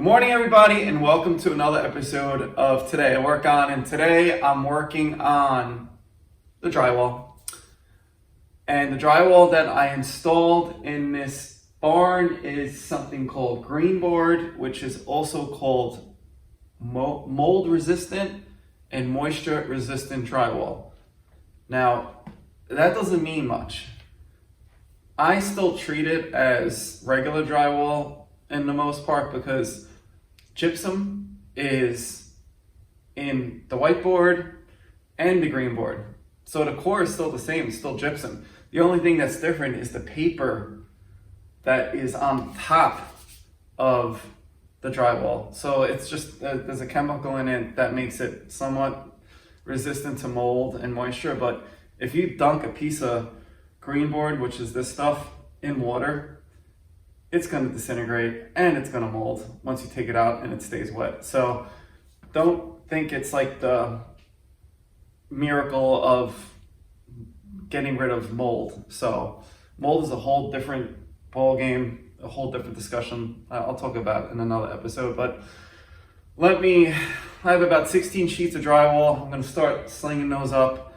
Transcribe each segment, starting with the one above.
Good morning, everybody, and welcome to another episode of Today I Work On. And today I'm working on the drywall. And the drywall that I installed in this barn is something called green board, which is also called mold resistant and moisture resistant drywall. Now, that doesn't mean much. I still treat it as regular drywall in the most part because gypsum is in the white board and the green board. So the core is still the same, it's still gypsum. The only thing that's different is the paper that is on top of the drywall. So it's just, there's a chemical in it that makes it somewhat resistant to mold and moisture. But if you dunk a piece of green board, which is this stuff, in water, it's going to disintegrate and it's going to mold once you take it out and it stays wet. So don't think it's like the miracle of getting rid of mold. So mold is a whole different ball game, a whole different discussion. I'll talk about it in another episode, but I have about 16 sheets of drywall. I'm going to start slinging those up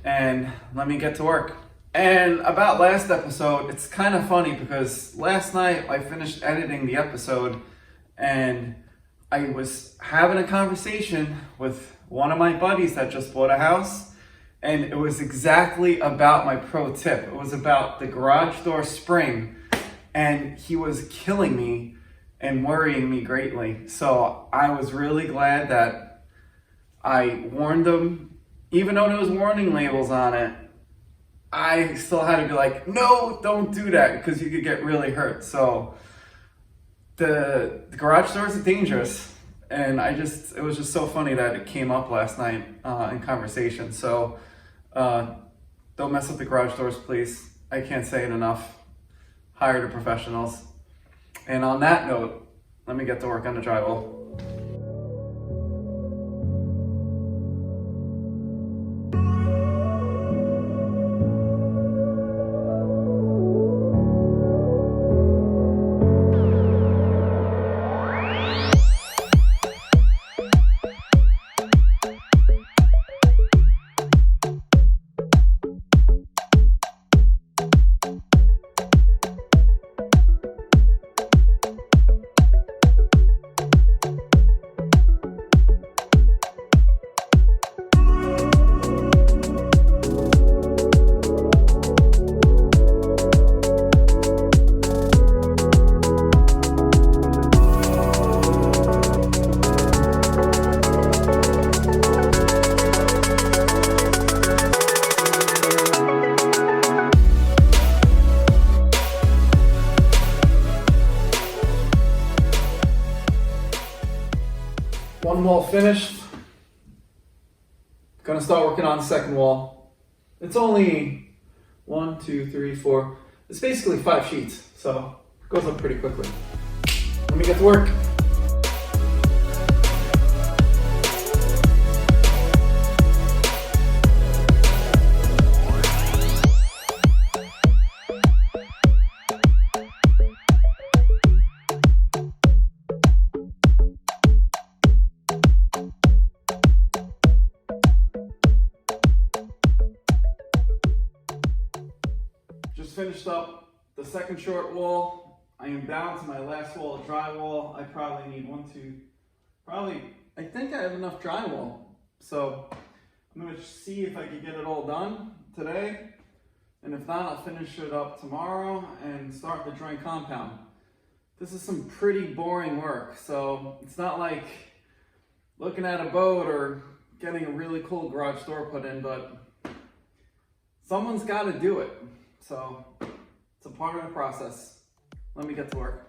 and let me get to work. And about last episode, it's kind of funny because last night I finished editing the episode and I was having a conversation with one of my buddies that just bought a house, and it was exactly about my pro tip. It was about the garage door spring, and he was killing me and worrying me greatly. So I was really glad that I warned him, even though there was warning labels on it. I still had to be like, no, don't do that, because you could get really hurt. So the garage doors are dangerous. And it was just so funny that it came up last night in conversation. So don't mess with the garage doors, please. I can't say it enough. Hire the professionals. And on that note, let me get to work on the drywall. One wall finished. Gonna start working on the second wall. It's only 1, 2, 3, 4. It's basically 5 sheets, so it goes up pretty quickly. Let me get to work. Finished up the second short wall. I am down to my last wall of drywall. I probably need I think I have enough drywall. So I'm gonna see if I can get it all done today. And if not, I'll finish it up tomorrow and start the joint compound. This is some pretty boring work. So it's not like looking at a boat or getting a really cool garage door put in, but someone's gotta do it. So it's a part of the process. Let me get to work.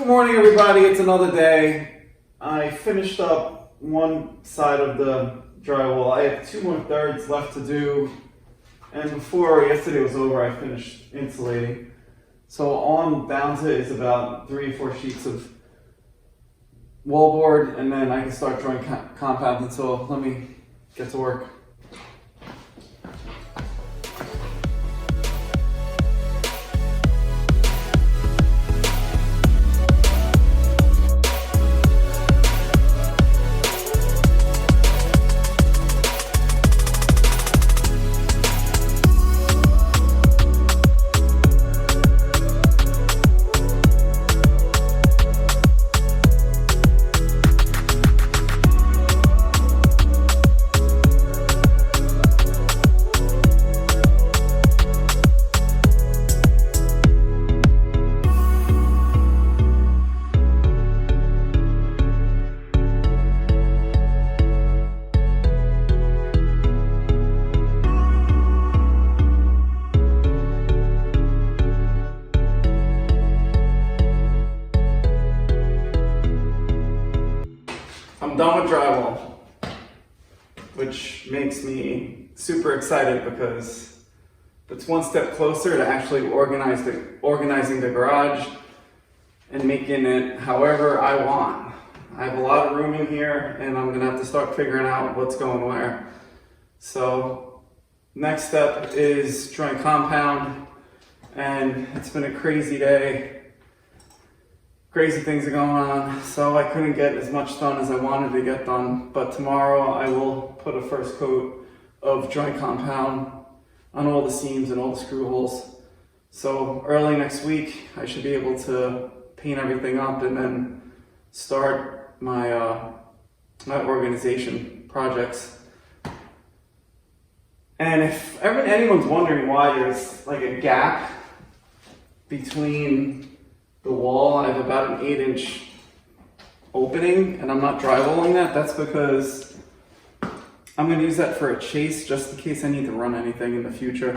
morning, everybody. It's another day. I finished up one side of the drywall. I have 2 more thirds left to do. And before yesterday was over, I finished insulating. So all I'm down to is about 3 or 4 sheets of wallboard, and then I can start drawing compounds. So let me get to work. I'm done with drywall, which makes me super excited because it's one step closer to actually organizing the garage and making it however I want. I have a lot of room in here, and I'm gonna have to start figuring out what's going where. So next step is drawing compound, and it's been a crazy day. Crazy things are going on, so I couldn't get as much done as I wanted to get done. But tomorrow I will put a first coat of joint compound on all the seams and all the screw holes. So early next week I should be able to paint everything up and then start my my organization projects. And if anyone's wondering why there's like a gap between the wall, I have about an 8-inch opening, and I'm not drywalling that. That's because I'm going to use that for a chase, just in case I need to run anything in the future.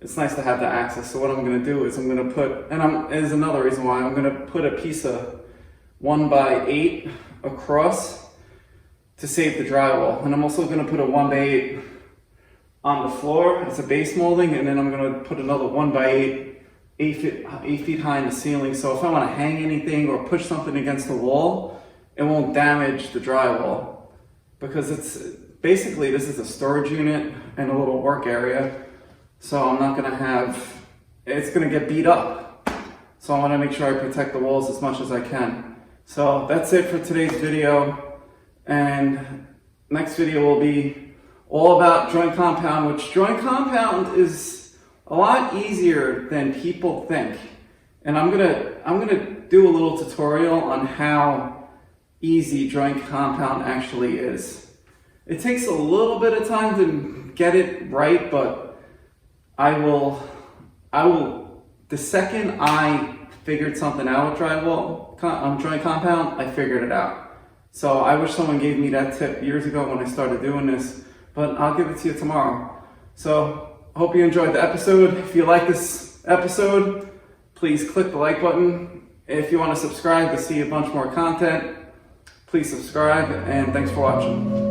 It's nice to have the access. So what I'm going to do is I'm going to put, is another reason why I'm going to put a piece of 1x8 across to save the drywall, and I'm also going to put a 1x8 on the floor as a base molding, and then I'm going to put another 1x8 8 feet high in the ceiling, so if I want to hang anything or push something against the wall, it won't damage the drywall. Because it's basically, this is a storage unit and a little work area, so I'm not going to have, it's going to get beat up. So I want to make sure I protect the walls as much as I can. So that's it for today's video, and next video will be all about joint compound, which joint compound is a lot easier than people think. And I'm gonna do a little tutorial on how easy joint compound actually is. It takes a little bit of time to get it right, but I will, the second I figured something out with joint compound, I figured it out. So I wish someone gave me that tip years ago when I started doing this, but I'll give it to you tomorrow. So hope you enjoyed the episode. If you like this episode, please click the like button. If you want to subscribe to see a bunch more content, please subscribe, and thanks for watching.